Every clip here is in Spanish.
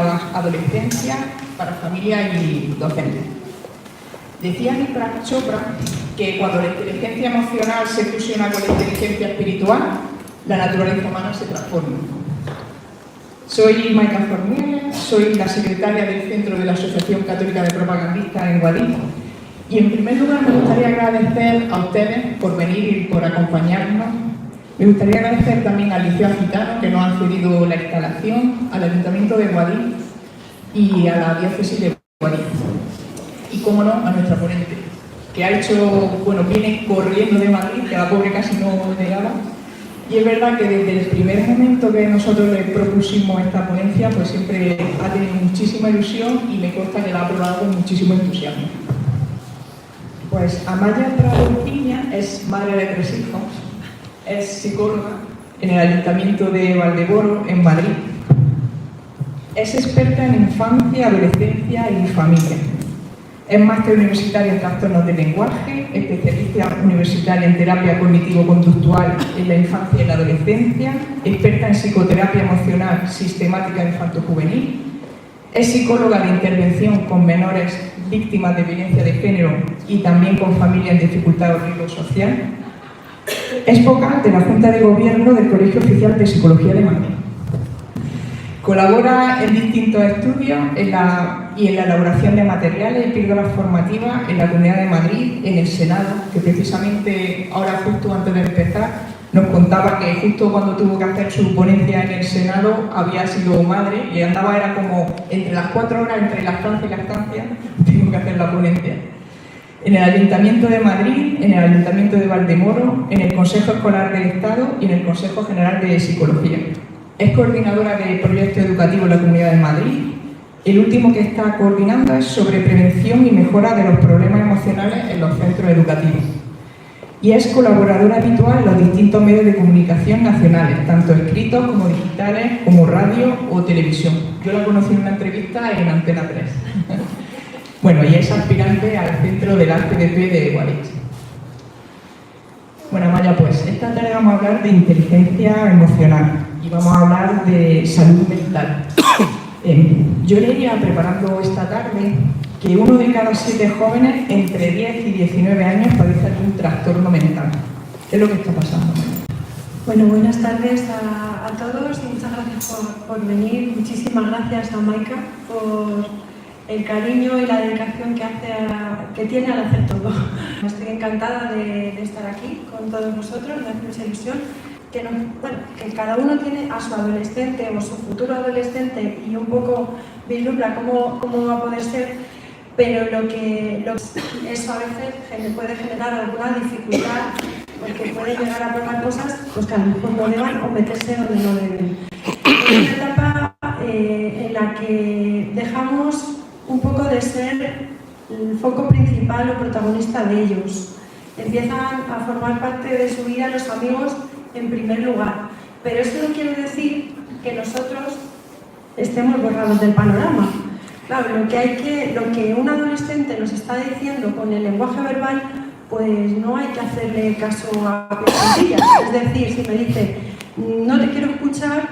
la adolescencia para familias y docentes. Decía Deepak Chopra que cuando la inteligencia emocional se fusiona con la inteligencia espiritual, la naturaleza humana se transforma. Soy Maika Fornier, soy la secretaria del Centro de la Asociación Católica de Propagandistas en Guadix. Y en primer lugar me gustaría agradecer a ustedes por venir y por acompañarnos. Me gustaría agradecer también al Liceo Gitano, que nos ha cedido la instalación, al Ayuntamiento de Guadix y a la Diócesis de Guadix. Y, cómo no, a nuestra ponente, que ha hecho, bueno, viene corriendo de Madrid, que la pobre casi no llegaba. Y es verdad que desde el primer momento que nosotros le propusimos esta ponencia, pues siempre ha tenido muchísima ilusión y me consta que la ha aprobado con muchísimo entusiasmo. Pues Amaya Prado Piña es madre de 3 hijos, es psicóloga en el Ayuntamiento de Valdemoro, en Madrid. Es experta en infancia, adolescencia y familia. Es máster universitaria en trastornos de lenguaje, especialista universitaria en terapia cognitivo-conductual en la infancia y la adolescencia, experta en psicoterapia emocional sistemática infanto-juvenil. Es psicóloga de intervención con menores víctimas de violencia de género y también con familias en dificultad o riesgo social. Es vocal de la Junta de Gobierno del Colegio Oficial de Psicología de Madrid. Colabora en distintos estudios y en la elaboración de materiales y píldoras formativas en la Comunidad de Madrid, en el Senado, que precisamente ahora, justo antes de empezar, nos contaba que justo cuando tuvo que hacer su ponencia en el Senado había sido madre y andaba, era como entre las 4 horas, entre la estancia y la estancia, tengo que hacer la ponencia. En el Ayuntamiento de Madrid, en el Ayuntamiento de Valdemoro, en el Consejo Escolar del Estado y en el Consejo General de Psicología. Es coordinadora de proyectos educativos en la Comunidad de Madrid. El último que está coordinando es sobre prevención y mejora de los problemas emocionales en los centros educativos. Y es colaboradora habitual en los distintos medios de comunicación nacionales, tanto escritos como digitales, como radio o televisión. Yo la conocí en una entrevista en Antena 3. Bueno, y es aspirante al Centro del Arte de Pie de Guadix. Bueno, Amaya, pues esta tarde vamos a hablar de inteligencia emocional y vamos a hablar de salud mental. Yo leía, preparando esta tarde, que 1 de cada 7 jóvenes entre 10 y 19 años padece algún trastorno mental. ¿Qué es lo que está pasando? Bueno, buenas tardes a todos y muchas gracias por venir. Muchísimas gracias a Maika por el cariño y la dedicación que tiene al hacer todo. Estoy encantada de estar aquí con todos vosotros, me hace mucha ilusión que cada uno tiene a su adolescente o su futuro adolescente y un poco vislumbra cómo va a poder ser, pero eso a veces puede generar alguna dificultad porque puede llegar a probar cosas pues, que a lo mejor no deban o meterse donde no deben. Es una etapa en la que dejamos un poco de ser el foco principal o protagonista de ellos. Empiezan a formar parte de su vida los amigos en primer lugar, pero eso no quiere decir que nosotros estemos borrados del panorama. Claro, lo que un adolescente nos está diciendo con el lenguaje verbal, pues no hay que hacerle caso a pesadillas. Es decir, si me dice no te quiero escuchar,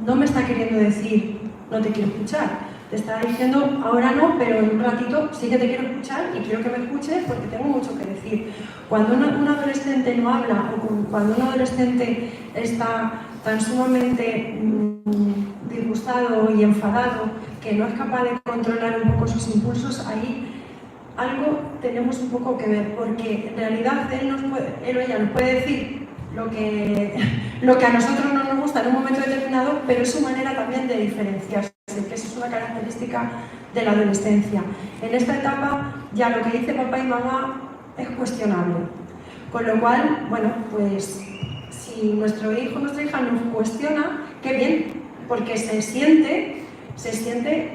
no me está queriendo decir no te quiero escuchar. Te está diciendo ahora no, pero en un ratito sí que te quiero escuchar y quiero que me escuches porque tengo mucho que decir. Cuando un adolescente no habla o cuando un adolescente está tan sumamente disgustado y enfadado que no es capaz de controlar un poco sus impulsos, ahí algo tenemos un poco que ver, porque en realidad él o ella nos puede decir lo que a nosotros no nos gusta en un momento determinado, pero es su manera también de diferenciarse, que eso es una característica de la adolescencia. En esta etapa ya lo que dice papá y mamá es cuestionable, con lo cual, bueno, pues si nuestro hijo o nuestra hija nos cuestiona, qué bien, porque se siente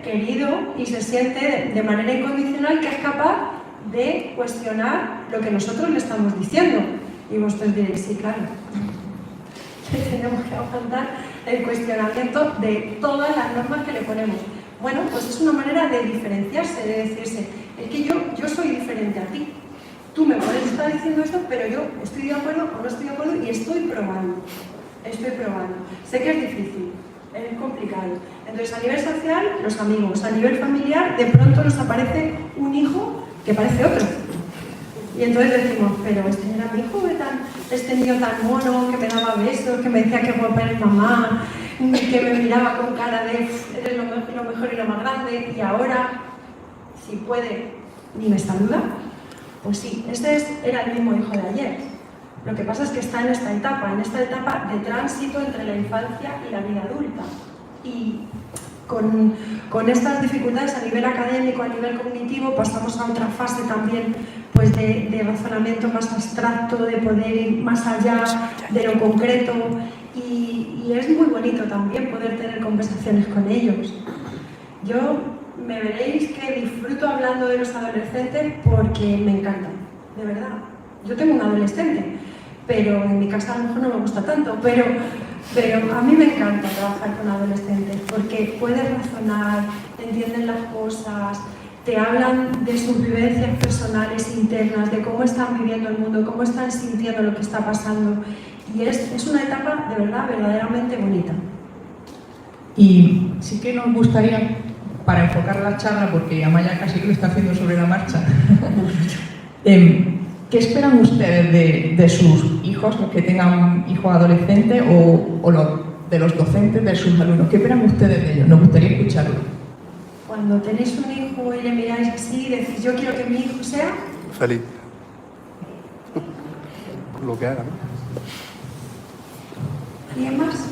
querido y se siente de manera incondicional que es capaz de cuestionar lo que nosotros le estamos diciendo. Y vosotros diréis, sí, claro, tenemos que aguantar el cuestionamiento de todas las normas que le ponemos. Bueno, pues es una manera de diferenciarse, de decirse, es que yo soy diferente a ti. Tú me puedes estar diciendo esto, pero yo estoy de acuerdo o no estoy de acuerdo y estoy probando. Sé que es difícil, es complicado. Entonces, a nivel social, los amigos. A nivel familiar, de pronto nos aparece un hijo que parece otro. Y entonces decimos, pero este era mi hijo, este niño tan mono, que me daba besos, que me decía que guapa eres mamá, que me miraba con cara de eres lo mejor y lo más grande, y ahora, si puede, ni me saluda. Pues sí, era el mismo hijo de ayer. Lo que pasa es que está en esta etapa de tránsito entre la infancia y la vida adulta. Y con estas dificultades a nivel académico, a nivel cognitivo, pasamos a otra fase también pues de razonamiento más abstracto, de poder ir más allá de lo concreto, y es muy bonito también poder tener conversaciones con ellos. Yo me veréis que disfruto hablando de los adolescentes porque me encantan, de verdad. Yo tengo un adolescente, pero en mi casa a lo mejor no me gusta tanto, pero a mí me encanta trabajar con adolescentes porque puedes razonar, entienden las cosas, te hablan de sus vivencias personales internas, de cómo están viviendo el mundo, cómo están sintiendo lo que está pasando, y es una etapa de verdad verdaderamente bonita. Y sí que nos gustaría, para enfocar la charla, porque Amaya casi que lo está haciendo sobre la marcha, ¿qué esperan ustedes de sus hijos, los que tengan hijos adolescentes, o de los docentes, de sus alumnos? ¿Qué esperan ustedes de ellos? Nos gustaría escucharlo. Cuando tenéis un hijo y le miráis así y decís, yo quiero que mi hijo sea feliz. Lo que haga, ¿no? ¿Alguien más?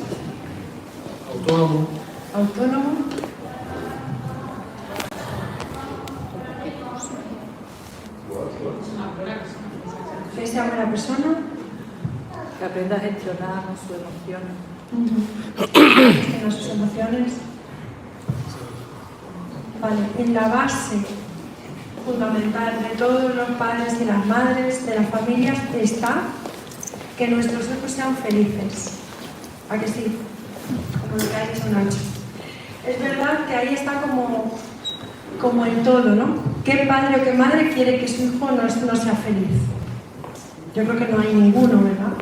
Autónomo. Autónomo. Que sea buena persona. Que aprenda a gestionar sus emociones. Gestionar sus emociones. Vale, en la base fundamental de todos los padres y las madres, de las familias, está que nuestros hijos sean felices. ¿A que sí? Como lo que ha dicho Nacho. Es verdad que ahí está como el todo, ¿no? ¿Qué padre o qué madre quiere que su hijo no sea feliz? Yo creo que no hay ninguno, ¿verdad?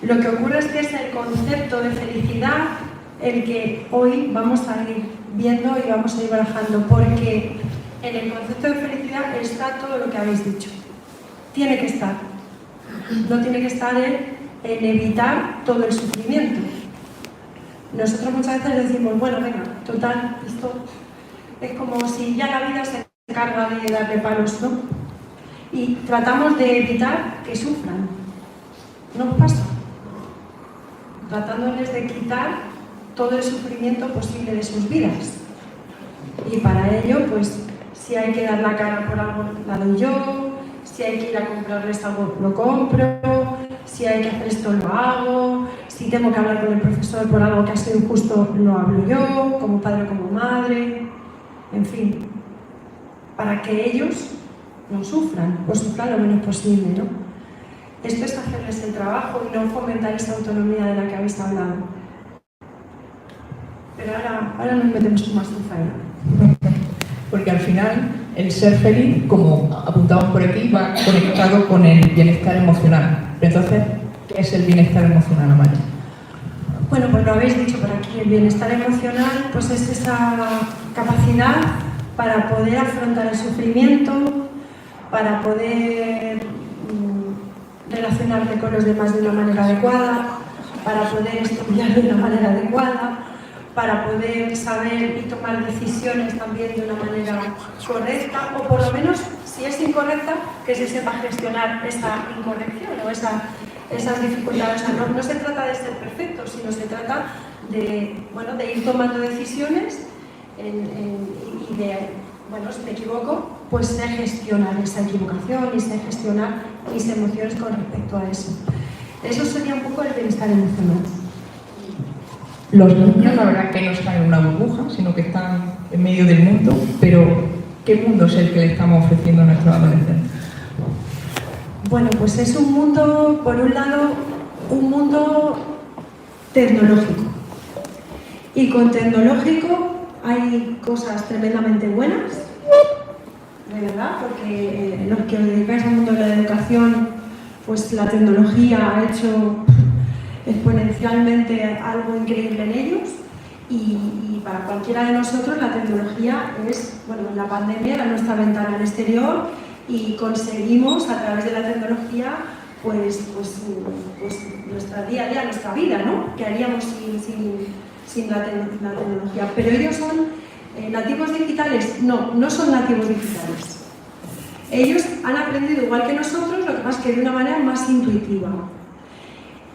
Lo que ocurre es que es el concepto de felicidad el que hoy vamos a ir viendo y vamos a ir barajando, porque en el concepto de felicidad está todo lo que habéis dicho. Tiene que estar. No tiene que estar en evitar todo el sufrimiento. Nosotros muchas veces decimos, bueno, venga, total, esto es como si ya la vida se encarga de darle palos, ¿no? Y tratamos de evitar que sufran. No pasa. Tratándoles de quitar todo el sufrimiento posible de sus vidas. Y para ello, pues, si hay que dar la cara por algo, la doy yo. Si hay que ir a comprarles algo, lo compro. Si hay que hacer esto, lo hago. Si tengo que hablar con el profesor por algo que ha sido injusto, lo hablo yo, como padre o como madre. En fin, para que ellos no sufran, o sufran lo menos posible, ¿no? Esto es hacerles el trabajo y no fomentar esa autonomía de la que habéis hablado. Pero ahora nos metemos más en faena. Porque al final el ser feliz, como apuntamos por aquí, va conectado con el bienestar emocional. Entonces, ¿qué es el bienestar emocional, Amaya? Bueno, pues lo habéis dicho por aquí. El bienestar emocional pues es esa capacidad para poder afrontar el sufrimiento, para poder relacionarte con los demás de una manera adecuada, para poder estudiar de una manera adecuada, para poder saber y tomar decisiones también de una manera correcta, o por lo menos, si es incorrecta, que se sepa gestionar esa incorrección o esas dificultades. O sea, no se trata de ser perfecto, sino se trata de ir tomando decisiones y de, bueno, si me equivoco, pues sé gestionar esa equivocación y sé gestionar mis emociones con respecto a eso. Eso sería un poco el bienestar emocional. Los niños, la verdad, que no están en una burbuja, sino que están en medio del mundo, pero ¿qué mundo es el que le estamos ofreciendo a nuestros adolescentes? Bueno, pues es un mundo, por un lado, un mundo tecnológico. Y con tecnológico hay cosas tremendamente buenas, de verdad, porque los que os dedicáis al mundo de la educación, pues la tecnología ha hecho exponencialmente algo increíble en ellos. Y para cualquiera de nosotros la tecnología es, bueno, la pandemia era nuestra ventana al exterior y conseguimos a través de la tecnología pues nuestra día a día, nuestra vida, ¿no? ¿Qué haríamos sin la tecnología? Pero ellos son nativos digitales. No son nativos digitales. Ellos han aprendido igual que nosotros, lo que pasa es que de una manera más intuitiva.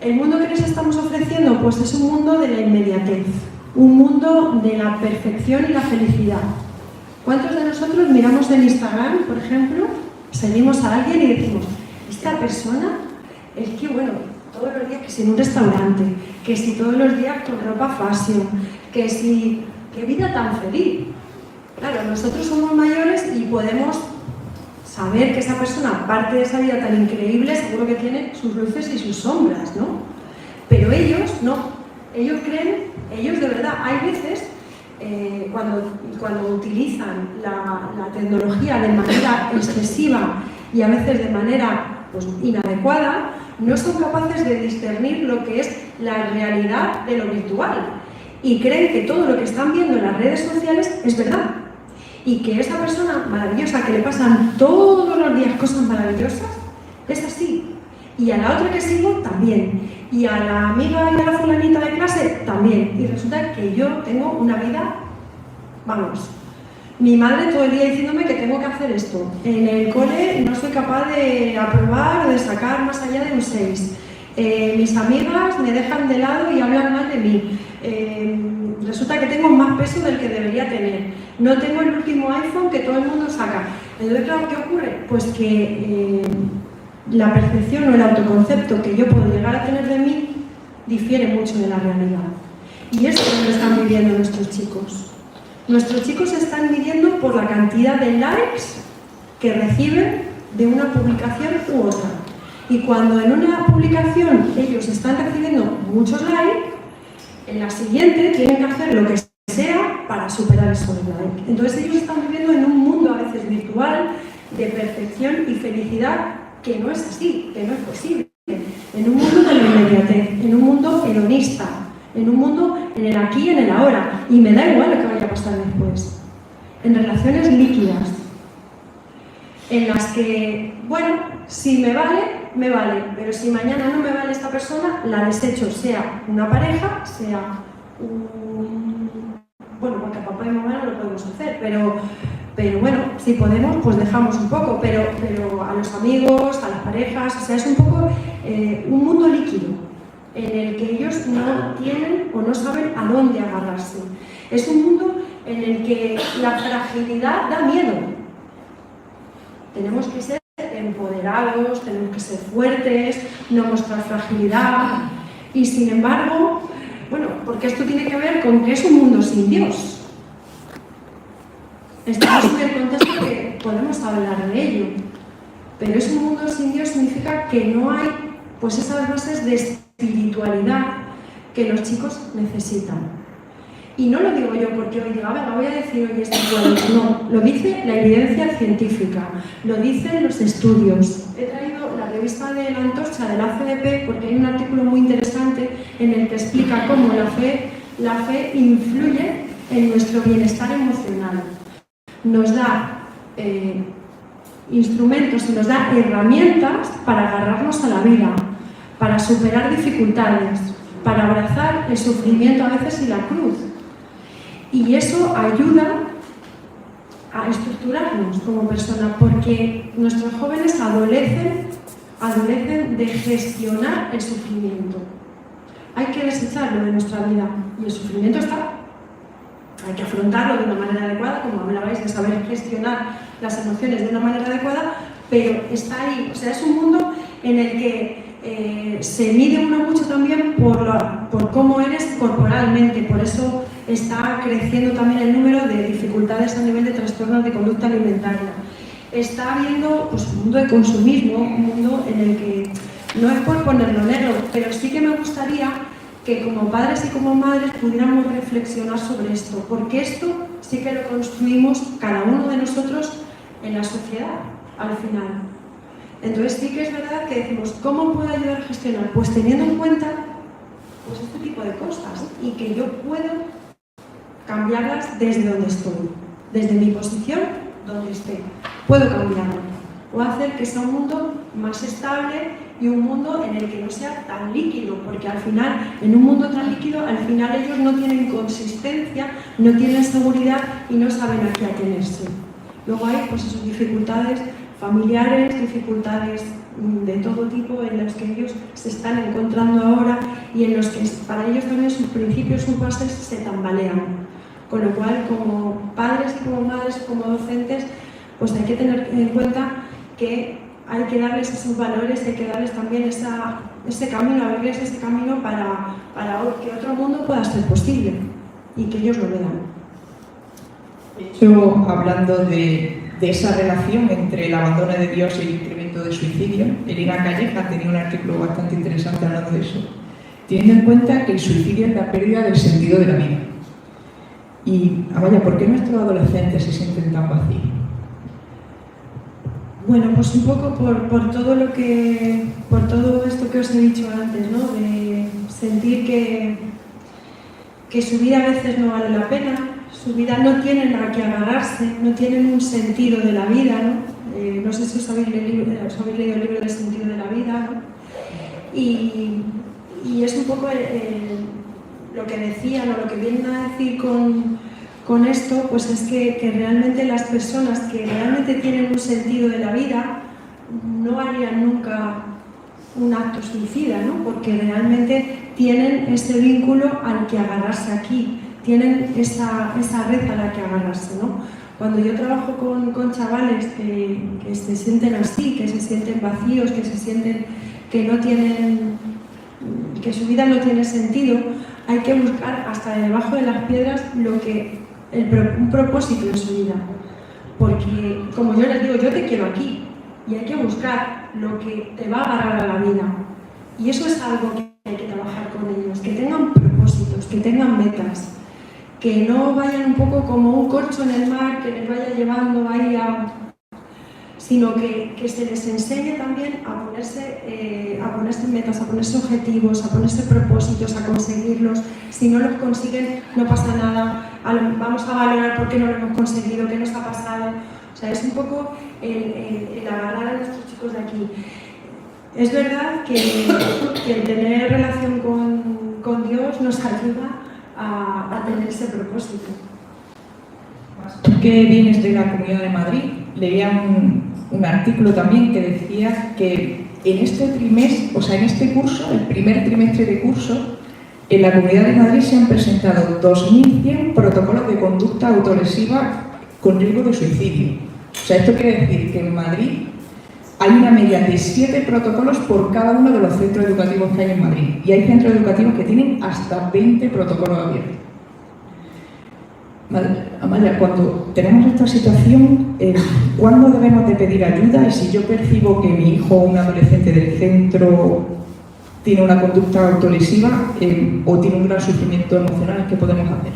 El mundo que les estamos ofreciendo pues es un mundo de la inmediatez, un mundo de la perfección y la felicidad. ¿Cuántos de nosotros miramos en Instagram, por ejemplo, seguimos a alguien y decimos, esta persona es que, bueno, todos los días que si en un restaurante, que si todos los días con ropa fashion, que si... ¡Qué vida tan feliz! Claro, nosotros somos mayores y podemos saber que esa persona, aparte de esa vida tan increíble, seguro que tiene sus luces y sus sombras, ¿no? Pero ellos no. Ellos creen, ellos de verdad, hay veces, cuando utilizan la tecnología de manera excesiva y a veces de manera pues, inadecuada, no son capaces de discernir lo que es la realidad de lo virtual. Y creen que todo lo que están viendo en las redes sociales es verdad. Y que esa persona maravillosa, que le pasan todos los días cosas maravillosas, es así. Y a la otra que sigo, también. Y a la amiga y a la fulanita de clase, también. Y resulta que yo tengo una vida, vamos, mi madre todo el día diciéndome que tengo que hacer esto. En el cole no soy capaz de aprobar o de sacar más allá de un 6. Mis amigas me dejan de lado y hablan mal de mí. Resulta que tengo más peso del que debería tener. No tengo el último iPhone que todo el mundo saca. Entonces, claro, ¿qué ocurre? Pues que la percepción o el autoconcepto que yo puedo llegar a tener de mí difiere mucho de la realidad. Y esto es lo que están viviendo nuestros chicos. Nuestros chicos se están midiendo por la cantidad de likes que reciben de una publicación u otra. Y cuando en una publicación ellos están recibiendo muchos likes, en la siguiente tienen que hacer lo que sea para superar esos likes. Entonces ellos están viviendo en un mundo a veces virtual de perfección y felicidad que no es así, que no es posible. En un mundo de la inmediatez, en un mundo hedonista, en un mundo en el aquí y en el ahora. Y me da igual lo que vaya a pasar después. En relaciones líquidas, en las que, bueno, si me vale, me vale, pero si mañana no me vale esta persona, la desecho, sea una pareja, sea un... Bueno, porque a papá y mamá no lo podemos hacer, pero bueno, si podemos, pues dejamos un poco, pero a los amigos, a las parejas, o sea, es un poco un mundo líquido, en el que ellos no tienen o no saben a dónde agarrarse. Es un mundo en el que la fragilidad da miedo. Tenemos que ser empoderados, tenemos que ser fuertes, no mostrar fragilidad. Y sin embargo, bueno, porque esto tiene que ver con que es un mundo sin Dios. Estamos en el contexto que podemos hablar de ello, pero es un mundo sin Dios significa que no hay pues esas bases de espiritualidad que los chicos necesitan. Y no lo digo yo porque hoy diga, venga, voy a decir hoy esto, no, lo dice la evidencia científica, lo dicen los estudios. He traído la revista de la Antorcha de la CDP porque hay un artículo muy interesante en el que explica cómo la fe influye en nuestro bienestar emocional. Nos da instrumentos y nos da herramientas para agarrarnos a la vida, para superar dificultades, para abrazar el sufrimiento a veces y la cruz. Y eso ayuda a estructurarnos como personas, porque nuestros jóvenes adolecen de gestionar el sufrimiento. Hay que desecharlo de nuestra vida y el sufrimiento está. Hay que afrontarlo de una manera adecuada, como hablabais de saber gestionar las emociones de una manera adecuada, pero está ahí. O sea, es un mundo en el que se mide uno mucho también por cómo eres corporalmente, por eso está creciendo también el número de dificultades a nivel de trastornos de conducta alimentaria. Está habiendo pues, un mundo de consumismo, un mundo en el que no es por ponerlo negro, pero sí que me gustaría que como padres y como madres pudiéramos reflexionar sobre esto, porque esto sí que lo construimos cada uno de nosotros en la sociedad, al final. Entonces sí que es verdad que decimos, ¿cómo puedo ayudar a gestionar? Pues teniendo en cuenta pues este tipo de cosas y que yo puedo cambiarlas desde donde estoy, desde mi posición donde esté. Puedo cambiarlo. Puedo hacer que sea un mundo más estable y un mundo en el que no sea tan líquido, porque al final, en un mundo tan líquido, al final ellos no tienen consistencia, no tienen seguridad y no saben a qué atenerse. Luego hay pues esas dificultades familiares, dificultades de todo tipo en las que ellos se están encontrando ahora y en los que para ellos también sus principios, sus bases se tambalean. Con lo cual, como padres y como madres y como docentes, pues hay que tener en cuenta que hay que darles esos valores, hay que darles también ese camino, abrirles ese camino para que otro mundo pueda ser posible y que ellos lo vean. De hecho, hablando de esa relación entre el abandono de Dios y el incremento de suicidio, Elena Calleja tenía un artículo bastante interesante hablando de eso, teniendo en cuenta que el suicidio es la pérdida del sentido de la vida. Y, Amaya, ¿por qué nuestros adolescentes se sienten tan vacíos? Bueno, pues un poco por todo esto que os he dicho antes, ¿no? De sentir que su vida a veces no vale la pena, su vida no tienen a qué agarrarse, no tienen un sentido de la vida, ¿no? No sé si os habéis leído el libro del sentido de la vida, ¿no? Y es un poco lo que decían o lo que vienen a decir con esto, pues es que realmente las personas que realmente tienen un sentido de la vida no harían nunca un acto suicida, ¿no? Porque realmente tienen ese vínculo al que agarrarse aquí, tienen esa red a la que agarrarse, ¿no? Cuando yo trabajo con chavales que se sienten así, que se sienten vacíos, que se sienten que no tienen, que su vida no tiene sentido, hay que buscar hasta debajo de las piedras un propósito en su vida. Porque, como yo les digo, yo te quiero aquí y hay que buscar lo que te va a agarrar a la vida. Y eso es algo que hay que trabajar con ellos, que tengan propósitos, que tengan metas, que no vayan un poco como un corcho en el mar que les vaya llevando ahí sino que se les enseñe también a ponerse metas, a ponerse objetivos, a ponerse propósitos, a conseguirlos. Si no los consiguen, no pasa nada, vamos a valorar por qué no lo hemos conseguido, qué nos ha pasado. O sea, es un poco el agarrar a nuestros chicos de aquí. Es verdad que el tener relación con Dios nos ayuda a tener ese propósito. Tú que vienes de la Comunidad de Madrid, leía un artículo también que decía que en este trimestre, o sea, en este curso, el primer trimestre de curso, en la Comunidad de Madrid se han presentado 2.100 protocolos de conducta autolesiva con riesgo de suicidio. O sea, esto quiere decir que en Madrid hay una media de 7 protocolos por cada uno de los centros educativos que hay en Madrid. Y hay centros educativos que tienen hasta 20 protocolos abiertos. Amaya, cuando tenemos esta situación, ¿cuándo debemos de pedir ayuda? Y si yo percibo que mi hijo o un adolescente del centro tiene una conducta autolesiva o tiene un gran sufrimiento emocional, ¿qué podemos hacer?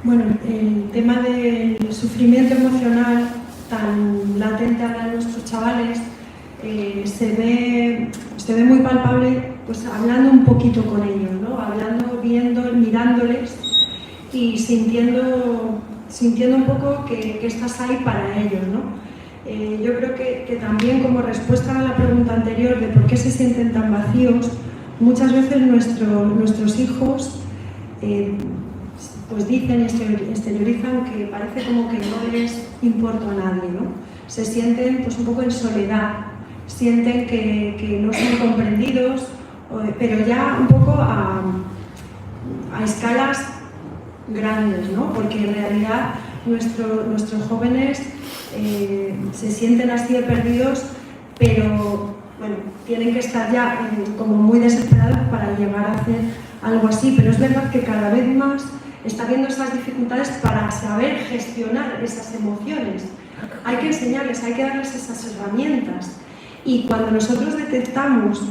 Bueno, el tema del sufrimiento emocional tan latente ahora en nuestros chavales se ve muy palpable pues hablando un poquito con ellos, ¿no? Hablando, viendo, mirándoles y sintiendo un poco que estás ahí para ellos, ¿no? Yo creo que también como respuesta a la pregunta anterior de por qué se sienten tan vacíos, muchas veces nuestros hijos pues dicen y exteriorizan que parece como que no les importa a nadie, ¿no? Se sienten pues un poco en soledad, sienten que no son comprendidos, pero ya un poco a escalas grandes, ¿no? Porque en realidad nuestros jóvenes se sienten así de perdidos, pero bueno, tienen que estar ya como muy desesperados para llegar a hacer algo así, pero es verdad que cada vez más está habiendo esas dificultades para saber gestionar esas emociones. Hay que enseñarles, hay que darles esas herramientas, y cuando nosotros detectamos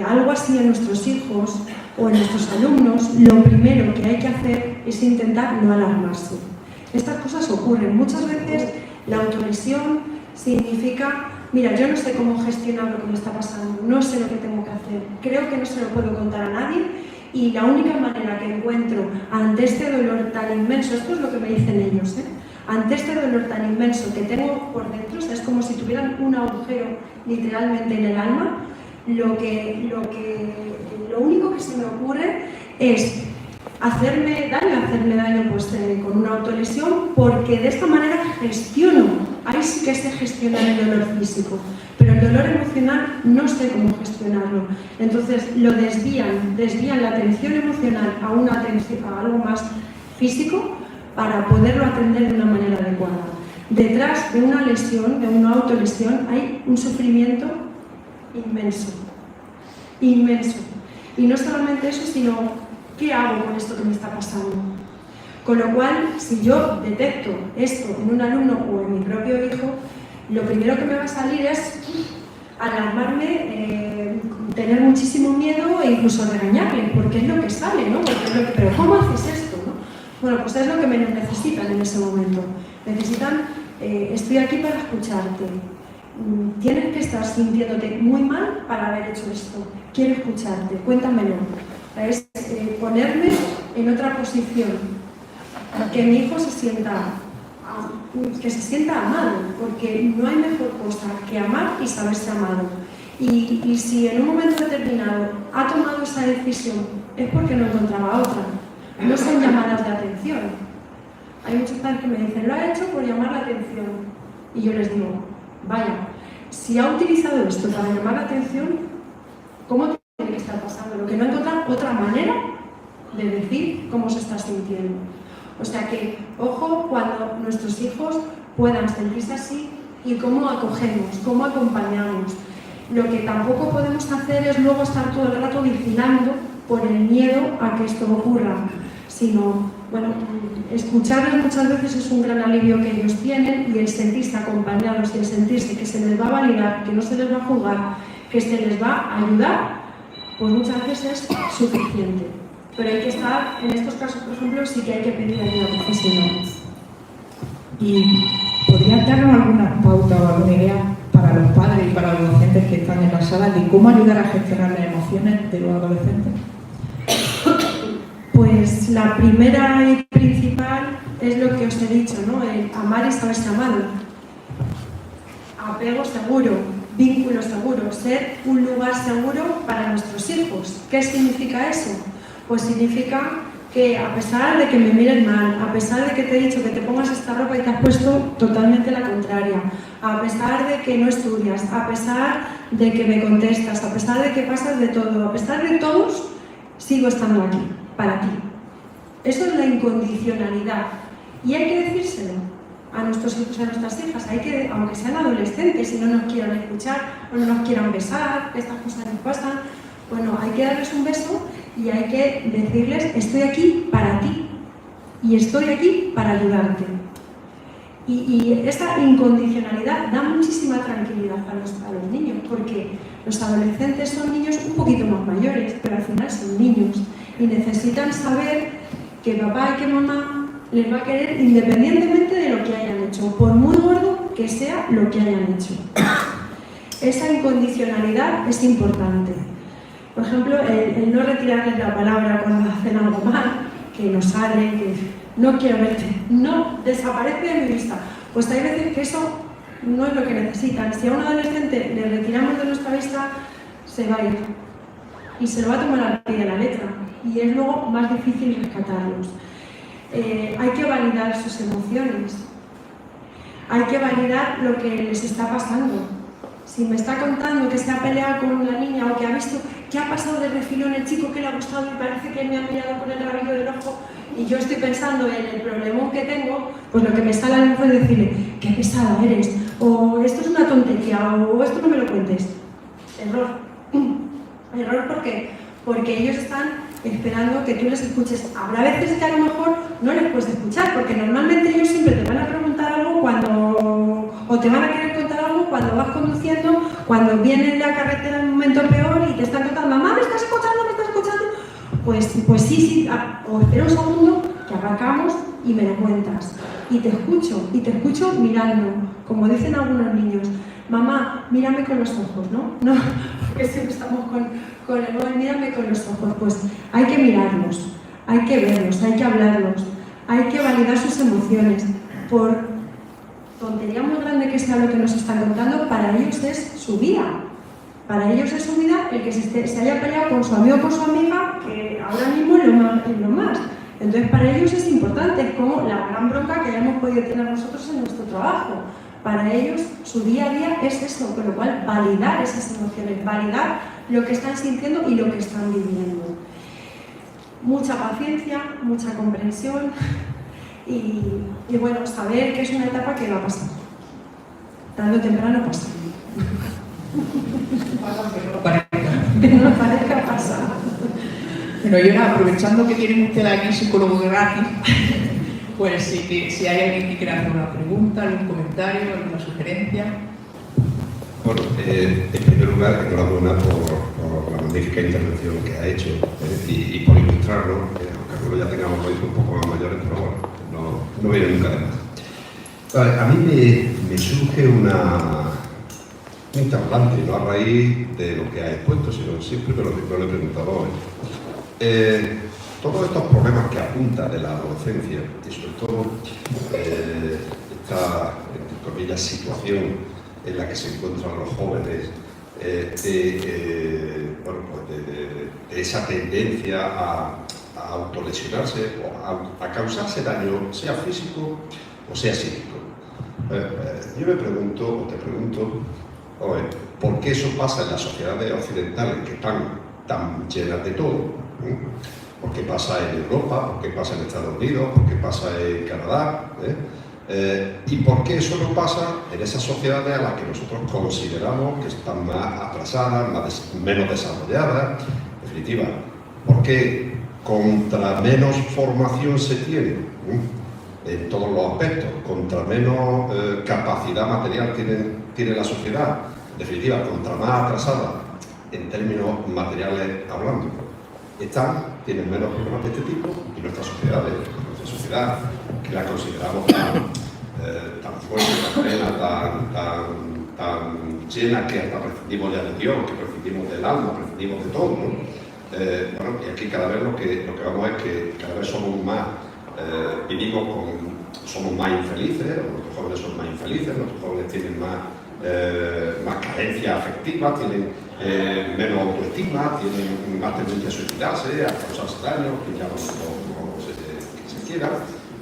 algo así en nuestros hijos o en nuestros alumnos, lo primero que hay que hacer es intentar no alarmarse. Estas cosas ocurren. Muchas veces la autolesión significa mira, yo no sé cómo gestionar lo que me está pasando, no sé lo que tengo que hacer, creo que no se lo puedo contar a nadie y la única manera que encuentro ante este dolor tan inmenso, esto es lo que me dicen ellos, ante este dolor tan inmenso que tengo por dentro, o sea, es como si tuvieran un agujero literalmente en el alma, lo único que se me ocurre es hacerme daño pues, con una autolesión, porque de esta manera gestiono, ahí sí que sé gestionar el dolor físico, pero el dolor emocional no sé cómo gestionarlo. Entonces lo desvían la atención emocional a algo más físico para poderlo atender de una manera adecuada. Detrás de una lesión, de una autolesión, hay un sufrimiento inmenso, inmenso. Y no solamente eso, sino ¿qué hago con esto que me está pasando? Con lo cual, si yo detecto esto en un alumno o en mi propio hijo, lo primero que me va a salir es alarmarme, tener muchísimo miedo e incluso regañarle, porque es lo que sale, ¿no? Pero ¿cómo haces esto, no? Bueno, pues es lo que me necesitan en ese momento. Necesitan, estoy aquí para escucharte. Tienes que estar sintiéndote muy mal para haber hecho esto. Quiero escucharte, cuéntamelo. Es ponerme en otra posición, que mi hijo se sienta amado, porque no hay mejor cosa que amar y saberse amado. Y si en un momento determinado ha tomado esa decisión, es porque no encontraba otra. No son llamadas de atención. Hay muchos padres que me dicen, lo ha hecho por llamar la atención. Y yo les digo, vaya, si ha utilizado esto para llamar la atención, ¿cómo tiene que estar pasando? Lo que no encuentra otra manera de decir cómo se está sintiendo. O sea que, ojo, cuando nuestros hijos puedan sentirse así y cómo acogemos, cómo acompañamos. Lo que tampoco podemos hacer es luego estar todo el rato vigilando por el miedo a que esto ocurra, sino, bueno, escucharles muchas veces es un gran alivio que ellos tienen, y el sentirse acompañados y el sentirse que se les va a validar, que no se les va a juzgar, que se les va a ayudar, pues muchas veces es suficiente. Pero hay que estar, en estos casos, por ejemplo, sí que hay que pedir ayuda profesional. ¿Y podrías darnos alguna pauta o alguna idea para los padres y para los docentes que están en la sala de cómo ayudar a gestionar las emociones de los adolescentes? Pues la primera y principal es lo que os he dicho, ¿no? El amar y saberse amado. Apego seguro, vínculo seguro, ser un lugar seguro para nuestros hijos. ¿Qué significa eso? Pues significa que a pesar de que me mires mal, a pesar de que te he dicho que te pongas esta ropa y te has puesto totalmente la contraria, a pesar de que no estudias, a pesar de que me contestas, a pesar de que pasas de todo, a pesar de todos, sigo estando aquí, para ti. Eso es la incondicionalidad. Y hay que decírselo a nuestros hijos y a nuestras hijas, aunque sean adolescentes y no nos quieran escuchar o no nos quieran besar, que estas cosas nos pasan, bueno, hay que darles un beso y hay que decirles, estoy aquí para ti y estoy aquí para ayudarte. Y esta incondicionalidad da muchísima tranquilidad a los niños, porque los adolescentes son niños un poquito más mayores, pero al final son niños y necesitan saber que papá y que mamá les va a querer independientemente de lo que hayan hecho, por muy gordo que sea lo que hayan hecho. Esa incondicionalidad es importante. Por ejemplo, el no retirarles la palabra cuando hacen algo mal, que no sale, que no quiero verte, no, desaparece de mi vista. Pues hay veces que eso no es lo que necesitan. Si a un adolescente le retiramos de nuestra vista, se va a ir y se lo va a tomar al pie de la letra, y es luego más difícil rescatarlos. Hay que validar sus emociones, hay que validar lo que les está pasando. Si me está contando que se ha peleado con la niña o que ha visto que ha pasado de refilón el chico que le ha gustado y parece que me ha mirado con el rabillo del ojo y yo estoy pensando en el problemón que tengo, pues lo que me sale a lo mejor es decirle, qué pesada eres, o esto es una tontería, o esto no me lo cuentes. Error. Error, ¿por qué? Porque ellos están esperando que tú les escuches. Habrá veces que a lo mejor no les puedes escuchar, porque normalmente ellos siempre te van a preguntar algo o te van a querer contar algo cuando vas conduciendo, cuando viene en la carretera en un momento peor y te están contando, mamá, ¿me estás escuchando? ¿Me estás escuchando? Pues sí, o espera un segundo, que arrancamos y me lo cuentas. Y te escucho mirando, como dicen algunos niños, mamá, mírame con los ojos, ¿no? No, porque siempre estamos con el móvil, mírame con los ojos. Pues hay que mirarlos, hay que verlos, hay que hablarlos, hay que validar sus emociones. Por tontería muy grande que sea lo que nos están contando, para ellos es su vida. Para ellos es su vida el que se haya peleado con su amigo o con su amiga, que ahora mismo es lo más. Entonces, para ellos es importante, es como la gran bronca que hayamos podido tener nosotros en nuestro trabajo. Para ellos, su día a día es eso, con lo cual, validar esas emociones, validar lo que están sintiendo y lo que están viviendo. Mucha paciencia, mucha comprensión y bueno, saber que es una etapa que va a pasar. Tarde o temprano pasa. Que no parezca pasar. Bueno, y ahora, aprovechando que tienen ustedes aquí psicólogo gratis, pues si hay alguien que quiera hacer una pregunta, algún comentario, alguna sugerencia. Bueno, en primer lugar, enhorabuena por la magnífica intervención que ha hecho y por ilustrarlo, aunque algunos ya tengamos los hijos un poco más mayores, pero bueno, no viene nunca de más. Vale, a mí me surge un interrogante, no a raíz de lo que ha expuesto, sino siempre me lo he preguntado hoy. Todos estos problemas que apunta de la adolescencia y sobre todo esta, entre comillas, situación en la que se encuentran los jóvenes, de esa tendencia a autolesionarse o a causarse daño, sea físico o sea psíquico. Yo me pregunto, o te pregunto, ¿por qué eso pasa en las sociedades occidentales que están tan llenas de todo? ¿Por qué pasa en Europa? ¿Por qué pasa en Estados Unidos? ¿Por qué pasa en Canadá? ¿Y por qué eso no pasa en esas sociedades a las que nosotros consideramos que están más atrasadas, menos desarrolladas? En definitiva, ¿por qué contra menos formación se tiene en todos los aspectos, contra menos capacidad material tiene la sociedad, en definitiva, contra más atrasada en términos materiales hablando, tienen menos problemas de este tipo y nuestra sociedad que la consideramos tan fuerte, tan plena, tan llena, que hasta prescindimos ya de Dios, que prescindimos del alma, prescindimos de todo, ¿no? Bueno, y aquí cada vez lo que vamos es que cada vez somos más, somos más infelices, nuestros jóvenes son más infelices, nuestros jóvenes tienen más carencia afectiva, tienen menos autoestima, tienen más tendencia a suicidarse, a causarse daño, que ya no se quiera.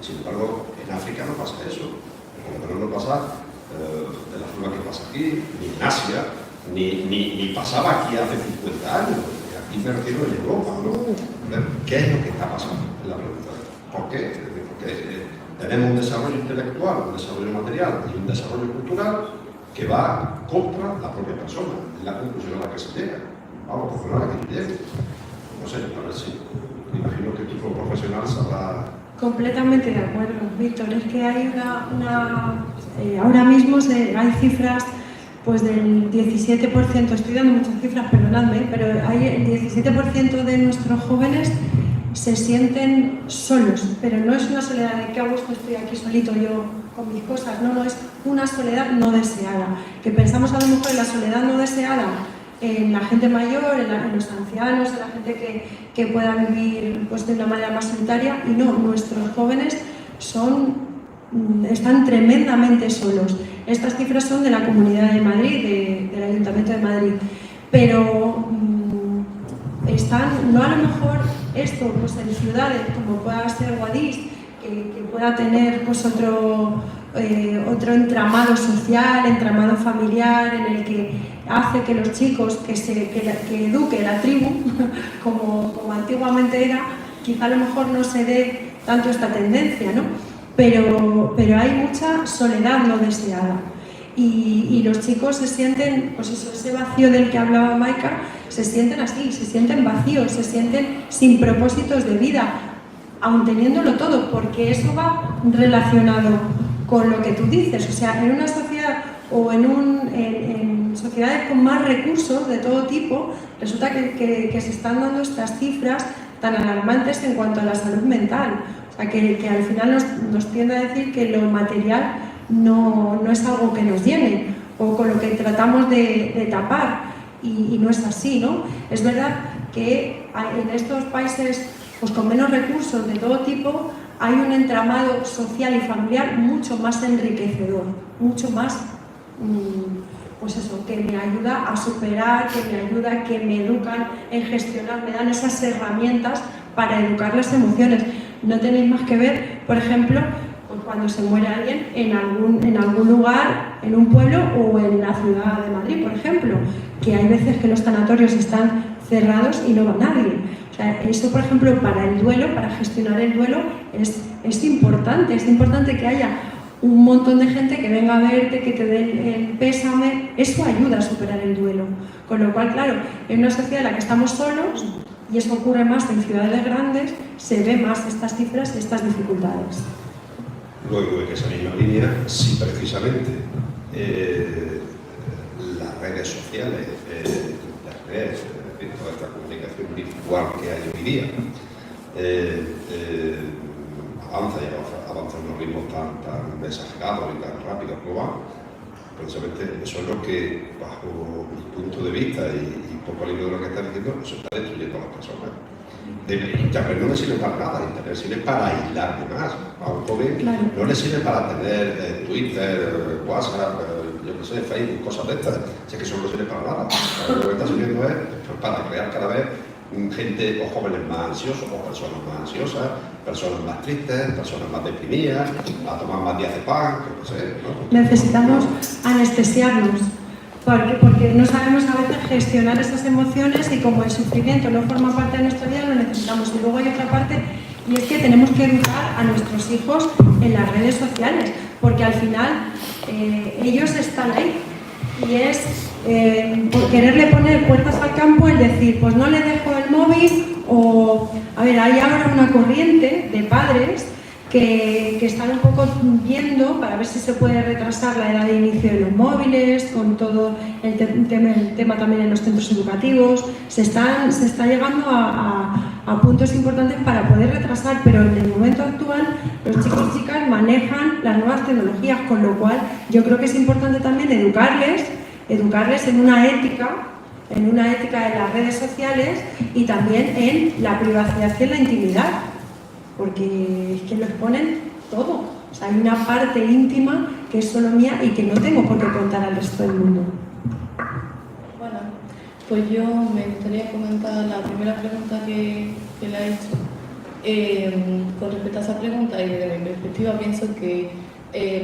Sin embargo, en África no pasa eso, por lo menos no pasa de la forma que pasa aquí, ni en Asia, ni pasaba aquí hace 50 años. Aquí me refiero en Europa, ¿no? ¿Qué es lo que está pasando? Es la pregunta. ¿Por qué? Porque tenemos un desarrollo intelectual, un desarrollo material y un desarrollo cultural que va contra la propia persona. Es la conclusión a la que se llega. Vamos, por a la que yo llego. No sé, a ver si. Me imagino que tú como profesional sabrás. Completamente de acuerdo, Víctor. Es que hay ahora mismo hay cifras pues del 17%, estoy dando muchas cifras, perdonadme, pero hay el 17% de nuestros jóvenes se sienten solos, pero no es una soledad de que a gusto estoy aquí solito yo con mis cosas, no, es una soledad no deseada, que pensamos a lo mejor en la soledad no deseada en la gente mayor, en los ancianos, en la gente que pueda vivir pues, de una manera más solitaria, y no, nuestros jóvenes están tremendamente solos. Estas cifras son de la Comunidad de Madrid, del Ayuntamiento de Madrid, pero no a lo mejor esto pues, en ciudades como pueda ser Guadix, que pueda tener pues, otro entramado social, entramado familiar, en el que hace que los chicos que eduque la tribu, como antiguamente era, quizá a lo mejor no se dé tanto esta tendencia, ¿no? Pero hay mucha soledad no deseada y los chicos se sienten, pues eso, ese vacío del que hablaba Maika, se sienten así, se sienten vacíos, se sienten sin propósitos de vida, aun teniéndolo todo, porque eso va relacionado con lo que tú dices. O sea, en una sociedad o en sociedades con más recursos de todo tipo, resulta que se están dando estas cifras tan alarmantes en cuanto a la salud mental. O O sea, que al final nos tiende a decir que lo material no es algo que nos llene o con lo que tratamos de tapar, y no es así, ¿no? Es verdad que en estos países pues, con menos recursos de todo tipo hay un entramado social y familiar mucho más enriquecedor, mucho más, pues eso, que me ayuda a superar, que me ayuda, que me educan en gestionar, me dan esas herramientas para educar las emociones. No tenéis más que ver, por ejemplo, pues cuando se muere alguien en algún lugar, en un pueblo o en la ciudad de Madrid, por ejemplo, que hay veces que los tanatorios están cerrados y no va nadie. O sea, eso, por ejemplo, para el duelo, para gestionar el duelo, es importante que haya un montón de gente que venga a verte, que te dé el pésame. Eso ayuda a superar el duelo. Con lo cual, claro, en una sociedad en la que estamos solos, y eso ocurre más en ciudades grandes, se ve más estas cifras y estas dificultades. Luego, en esa misma línea, sí, precisamente, las redes sociales, toda esta comunicación virtual que hay hoy día, avanza a unos ritmos tan exagerados y tan rápidos como va. Precisamente eso es lo que, bajo mi punto de vista y poco al hilo de lo que está diciendo, eso está destruyendo a las personas. Internet no le sirve para nada, Internet sirve para aislarme más. A un joven no le sirve para tener Twitter, WhatsApp, yo qué sé, Facebook, cosas de estas. Sé que eso no le sirve para nada. Lo que está sirviendo es para crear cada vez gente o jóvenes más ansiosos o personas más ansiosas, personas más tristes, personas más deprimidas, a tomar más diazepam, que no sé, ¿no? Necesitamos anestesiarnos, porque no sabemos a veces gestionar esas emociones, y como el sufrimiento no forma parte de nuestra vida, lo necesitamos. Y luego hay otra parte, y es que tenemos que educar a nuestros hijos en las redes sociales, porque al final ellos están ahí, y es por quererle poner puertas al campo el decir, pues no le dejo el móvil, o a ver, hay ahora una corriente de padres que están un poco viendo para ver si se puede retrasar la edad de inicio de los móviles, con todo el tema también en los centros educativos. Se está llegando a puntos importantes para poder retrasar, pero en el momento actual los chicos y chicas manejan las nuevas tecnologías, con lo cual yo creo que es importante también educarles en una ética de las redes sociales, y también en la privacidad y en la intimidad, porque es que lo exponen todo. O sea, hay una parte íntima que es solo mía y que no tengo por qué contar al resto del mundo. Bueno, pues yo me gustaría comentar la primera pregunta que le ha hecho. Con respecto a esa pregunta, y desde mi perspectiva, pienso que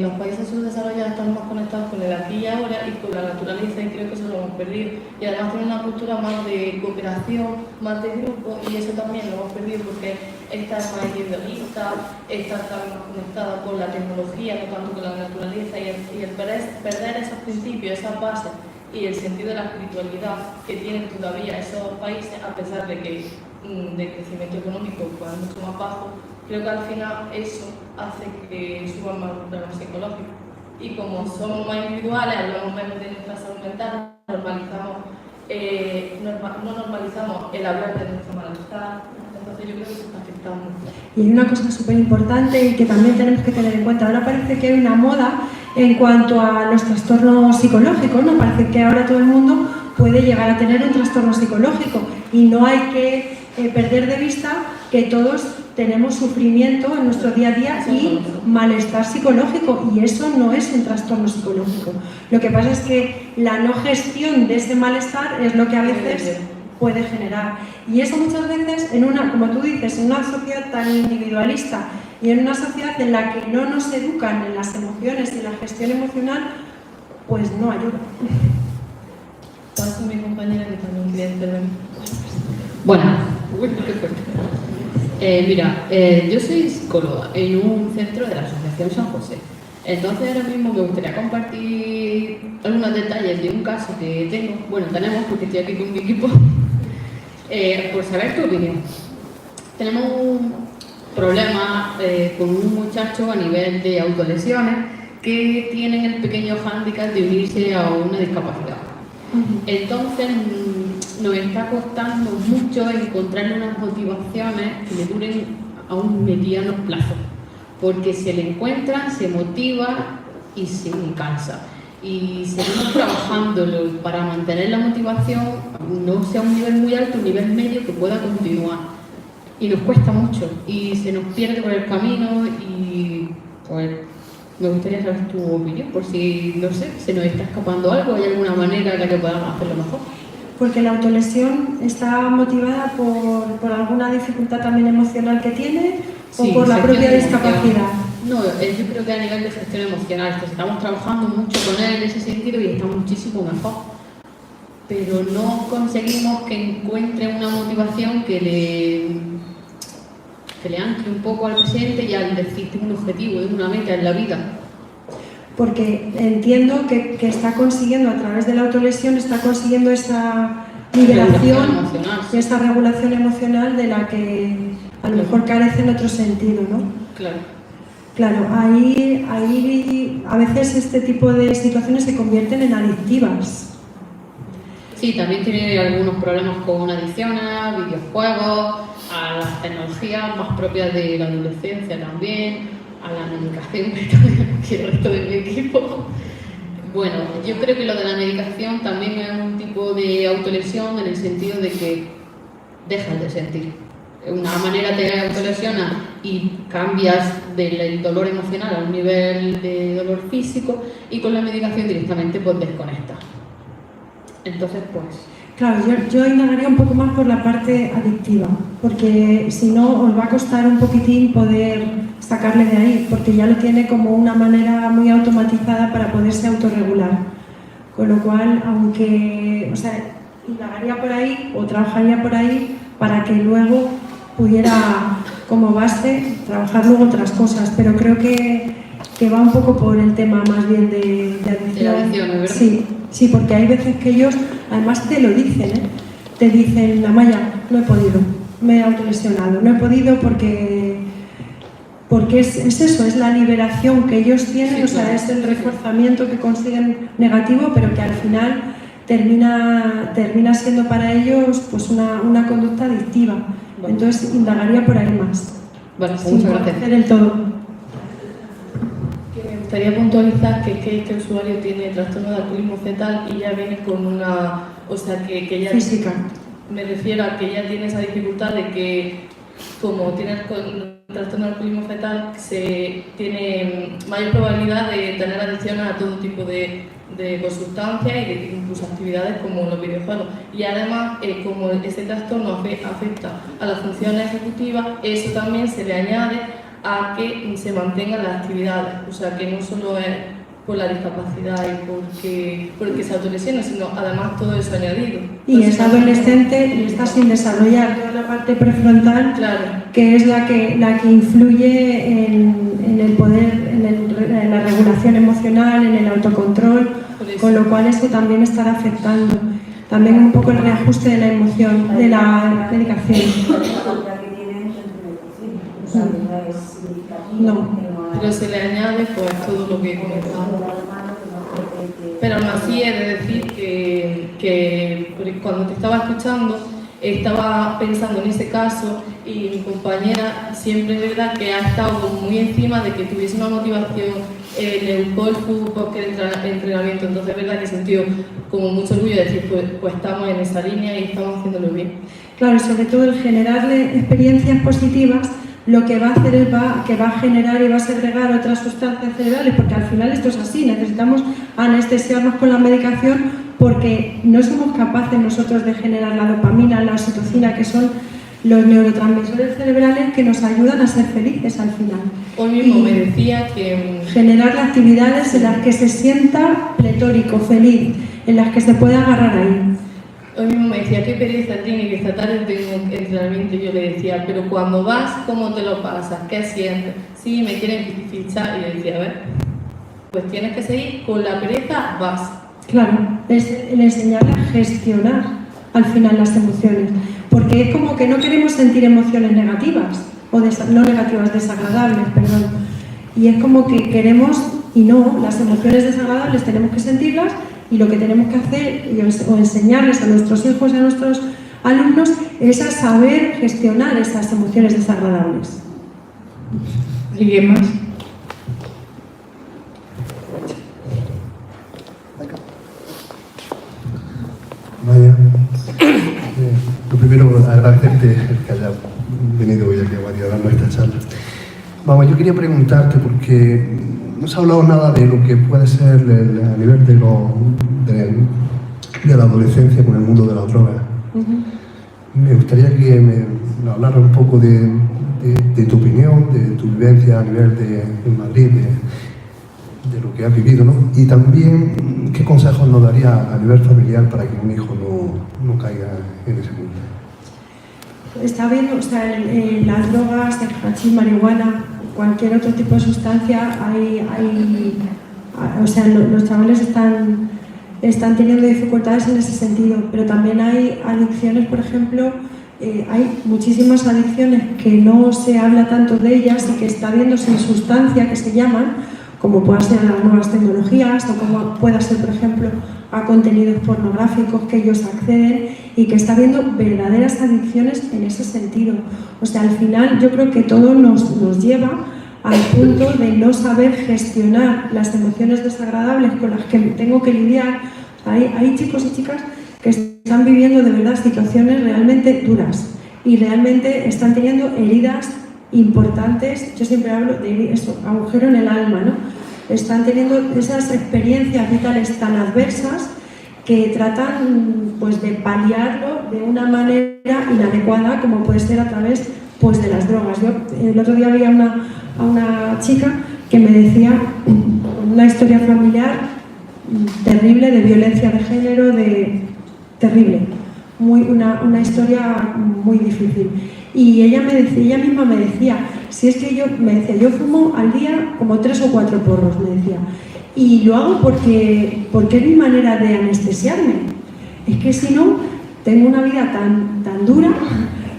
los países subdesarrollados están más conectados con el aquí y ahora y con la naturaleza, y creo que eso lo hemos perdido. Y además tienen una cultura más de cooperación, más de grupo, y eso también lo hemos perdido porque está más individualista, está más conectada con la tecnología, no tanto con la naturaleza, y el perder esos principios, esas bases y el sentido de la espiritualidad que tienen todavía esos países, a pesar de que de crecimiento económico pues, es mucho más bajo. Creo que al final eso hace que suban más los problemas psicológicos. Y como somos más individuales, hablamos menos de nuestra salud mental, no normalizamos el hablar de nuestro malestar. Entonces yo creo que se está afectando. Y hay una cosa súper importante y que también tenemos que tener en cuenta. Ahora parece que hay una moda en cuanto a los trastornos psicológicos, ¿no? Parece que ahora todo el mundo puede llegar a tener un trastorno psicológico, y no hay que perder de vista que todos tenemos sufrimiento en nuestro día a día y malestar psicológico, y eso no es un trastorno psicológico. Lo que pasa es que la no gestión de ese malestar es lo que a veces puede generar. Y eso muchas veces, como tú dices, en una sociedad tan individualista y en una sociedad en la que no nos educan en las emociones y en la gestión emocional, pues no ayuda. Paso a mi compañera que también quería intervenir. Bueno, qué fuerte. Mira, yo soy psicóloga en un centro de la Asociación San José. Entonces ahora mismo me gustaría compartir algunos detalles de un caso que tenemos, porque estoy aquí con mi equipo, por saber tu opinión. Tenemos un problema con un muchacho a nivel de autolesiones que tienen el pequeño hándicap de unirse a una discapacidad. Entonces nos está costando mucho encontrarle unas motivaciones que le duren a un mediano plazo, porque se le encuentra, se motiva y se cansa. Y seguimos trabajándolo para mantener la motivación, no sea un nivel muy alto, un nivel medio que pueda continuar. Y nos cuesta mucho y se nos pierde por el camino y pues me gustaría saber tu opinión, por si, no sé, se nos está escapando algo, ¿hay alguna manera en la que podamos hacerlo mejor? Porque la autolesión está motivada por alguna dificultad también emocional que tiene o Sí, por la gestión propia de discapacidad. No, yo creo que a nivel de gestión emocional, que estamos trabajando mucho con él en ese sentido y está muchísimo mejor. Pero no conseguimos que encuentre una motivación que le ancle un poco al presente y al decir un objetivo, una meta en la vida. Porque entiendo que está consiguiendo, a través de la autolesión, está consiguiendo esa liberación, emocional, sí. esa regulación emocional de la que a lo mejor carece en otro sentido, ¿no? Claro. Claro, ahí a veces este tipo de situaciones se convierten en adictivas. Sí, también tiene algunos problemas con adicciones, videojuegos, a las tecnologías más propias de la adolescencia también, a la medicación que el resto de mi equipo. Bueno, yo creo que lo de la medicación también es un tipo de autolesión en el sentido de que dejas de sentir. De una manera te autolesionas y cambias del dolor emocional a un nivel de dolor físico y con la medicación directamente pues desconectas. Entonces, pues... Claro, yo indagaría un poco más por la parte adictiva, porque si no os va a costar un poquitín poder sacarle de ahí, porque ya lo tiene como una manera muy automatizada para poderse autorregular. Con lo cual, aunque, o sea, indagaría por ahí o trabajaría por ahí para que luego pudiera, como base, trabajar luego otras cosas, pero creo que va un poco por el tema más bien de adicción. De adicción, ¿verdad? Sí, porque hay veces que ellos, además te lo dicen, ¿eh? Te dicen, Amaya, no he podido, me he autolesionado, no he podido porque es eso, es la liberación que ellos tienen, Sí, o sea, claro. es el reforzamiento que consiguen negativo, pero que al final termina siendo para ellos pues una conducta adictiva. Vale. Entonces indagaría por ahí más. Vale, Sin muchas gracias. conocer el todo. Que me gustaría puntualizar que este usuario tiene trastorno de alcoholismo fetal y ya viene con una, o sea, que ella Física. me refiero a que ella tiene esa dificultad de que como tiene trastorno de alcoholismo fetal se tiene mayor probabilidad de tener adicciones a todo tipo de sustancias y de incluso actividades como los videojuegos. Y además, como este trastorno afecta a las funciones ejecutivas, eso también se le añade a que se mantengan las actividades. O sea, que no solo es por la discapacidad y porque se autolesiona, sino además todo eso añadido. Y es adolescente y está sin desarrollar toda la parte prefrontal, Claro. que es la que influye en el poder, en la regulación emocional, en el autocontrol, Por eso. con lo cual eso también estará afectando. También un poco el reajuste de la emoción, de la medicación. No. Pero se le añade pues todo lo que he comentado. Pero aún así he de decir que cuando te estaba escuchando estaba pensando en ese caso y mi compañera siempre es verdad que ha estado muy encima de que tuviese una motivación en el fútbol porque el entrenamiento, entonces es verdad que he sentido como mucho orgullo de decir pues estamos en esa línea y estamos haciéndolo bien. Claro, sobre todo el generarle experiencias positivas, lo que va a hacer es que va a generar y va a segregar otras sustancias cerebrales, porque al final esto es así, necesitamos anestesiarnos con la medicación porque no somos capaces nosotros de generar la dopamina, la oxitocina, que son los neurotransmisores cerebrales que nos ayudan a ser felices al final. Hoy mismo Y me decía que generar actividades en las que se sienta pletórico, feliz, en las que se pueda agarrar ahí. hoy mismo me decía qué pereza tiene que esta tarde tengo entrenamiento y yo le decía, pero cuando vas, ¿cómo te lo pasas? ¿Qué sientes? Sí, me quieren fichar y le decía, a ver, pues tienes que seguir con la pereza, vas. Claro, es el enseñarle a gestionar al final las emociones, porque es como que no queremos sentir emociones negativas, o no negativas, desagradables, perdón, y es como que queremos, y no, las emociones desagradables tenemos que sentirlas, y lo que tenemos que hacer, o enseñarles a nuestros hijos y a nuestros alumnos, es a saber gestionar esas emociones desagradables. ¿Alguien más? Vaya. Lo primero, agradecerte el que hayas venido hoy aquí a Guadix a darnos esta charla. Vamos, yo quería preguntarte, porque no se ha hablado nada de lo que puede ser a nivel de la adolescencia con el mundo de las drogas. Me gustaría que me hablara un poco de tu opinión, de tu vivencia a nivel en Madrid, de lo que has vivido, ¿no? Y también, ¿qué consejos nos daría a nivel familiar para que un hijo no caiga en ese mundo? Está viendo, o sea, las drogas, el hachís, marihuana, cualquier otro tipo de sustancia, o sea, los chavales están teniendo dificultades en ese sentido, pero también hay adicciones, por ejemplo, hay muchísimas adicciones que no se habla tanto de ellas y que está viendo sin sustancia, que se llaman, como puedan ser las nuevas tecnologías o como pueda ser, por ejemplo, a contenidos pornográficos que ellos acceden y que está viendo verdaderas adicciones en ese sentido. O sea, al final yo creo que todo nos lleva al punto de no saber gestionar las emociones desagradables con las que tengo que lidiar. Hay chicos y chicas que están viviendo de verdad situaciones realmente duras y realmente están teniendo heridas importantes. Yo siempre hablo de eso, agujero en el alma, ¿no? Están teniendo esas experiencias vitales tan adversas que tratan pues, de paliarlo de una manera inadecuada, como puede ser a través pues, de las drogas. Yo el otro día vi a una chica que me decía una historia familiar terrible, de violencia de género, terrible, una historia muy difícil. Y ella misma me decía, si es que yo fumo al día como 3 o 4 porros, me decía, y lo hago porque es mi manera de anestesiarme. Es que si no, tengo una vida tan dura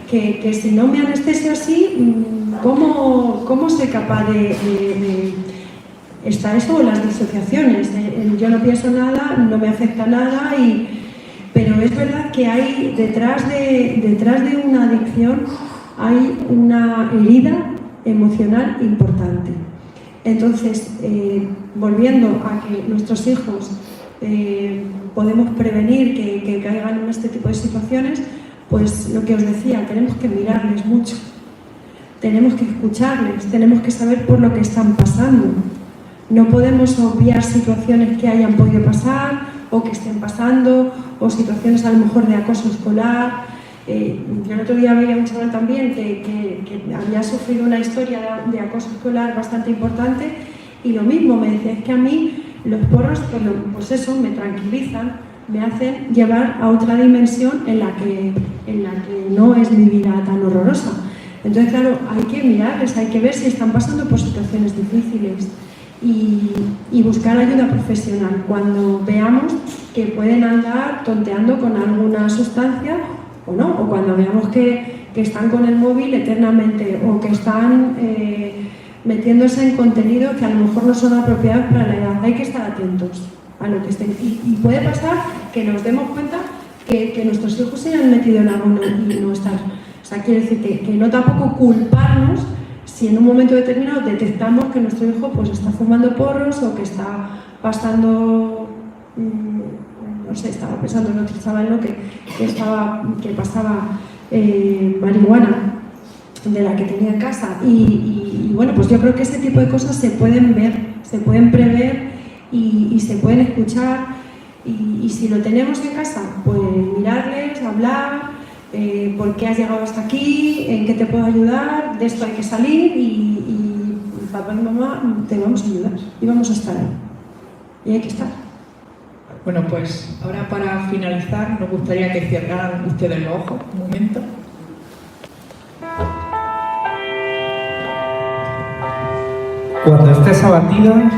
que si no me anestesio así, ¿cómo soy capaz de está eso o las disociaciones? Yo no pienso nada, no me afecta nada, pero es verdad que hay detrás de una adicción hay una herida emocional importante. Entonces, volviendo a que nuestros hijos podemos prevenir que caigan en este tipo de situaciones, pues lo que os decía, tenemos que mirarles mucho, tenemos que escucharles, tenemos que saber por lo que están pasando. No podemos obviar situaciones que hayan podido pasar o que estén pasando, o situaciones a lo mejor de acoso escolar. Yo el otro día veía a un chaval también que había sufrido una historia de acoso escolar bastante importante, y lo mismo me decía, es que a mí los porros, pues eso, me tranquilizan, me hacen llevar a otra dimensión en la que no es mi vida tan horrorosa. Entonces, claro, hay que mirarles, hay que ver si están pasando por situaciones difíciles y buscar ayuda profesional cuando veamos que pueden andar tonteando con alguna sustancia o no, o cuando veamos que están con el móvil eternamente o que están metiéndose en contenidos que a lo mejor no son apropiados para la edad. Hay que estar atentos a lo que estén. Y puede pasar que nos demos cuenta que nuestros hijos se hayan metido en algo y no estar. O sea, quiere decir que no tampoco culparnos si en un momento determinado detectamos que nuestro hijo pues está fumando porros o que está pasando, no sé, estaba pensando en otro chaval, ¿no? que pasaba marihuana de la que tenía en casa y bueno, pues yo creo que ese tipo de cosas se pueden ver, se pueden prever y se pueden escuchar y si lo tenemos en casa, pues mirarles, hablar, por qué has llegado hasta aquí, en qué te puedo ayudar, de esto hay que salir y papá y mamá te vamos a ayudar y vamos a estar ahí y hay que estar. Bueno, pues ahora para finalizar nos gustaría que cerraran ustedes los ojos un momento. Cuando estés abatida,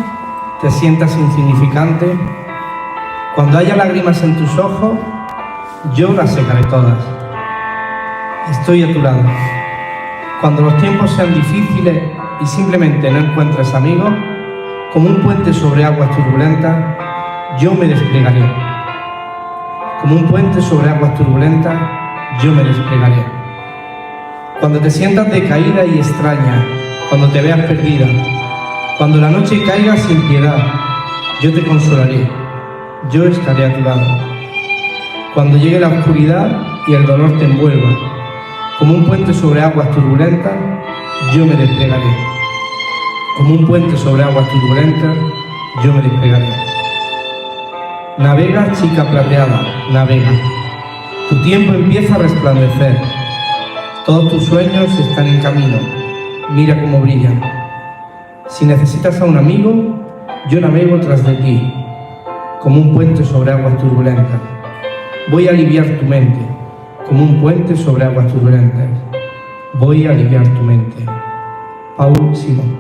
te sientas insignificante, cuando haya lágrimas en tus ojos, yo las secaré todas. Estoy a tu lado. Cuando los tiempos sean difíciles y simplemente no encuentres amigos, como un puente sobre aguas turbulentas, yo me desplegaré. Como un puente sobre aguas turbulentas, yo me desplegaré. Cuando te sientas decaída y extraña, cuando te veas perdida, cuando la noche caiga sin piedad, yo te consolaré, yo estaré a tu lado. Cuando llegue la oscuridad y el dolor te envuelva, como un puente sobre aguas turbulentas, yo me desplegaré. Como un puente sobre aguas turbulentas, yo me desplegaré. Navega, chica plateada, navega. Tu tiempo empieza a resplandecer. Todos tus sueños están en camino. Mira cómo brillan. Si necesitas a un amigo, yo navego tras de ti, como un puente sobre aguas turbulentas. Voy a aliviar tu mente, como un puente sobre aguas turbulentas. Voy a aliviar tu mente. Paul Simon.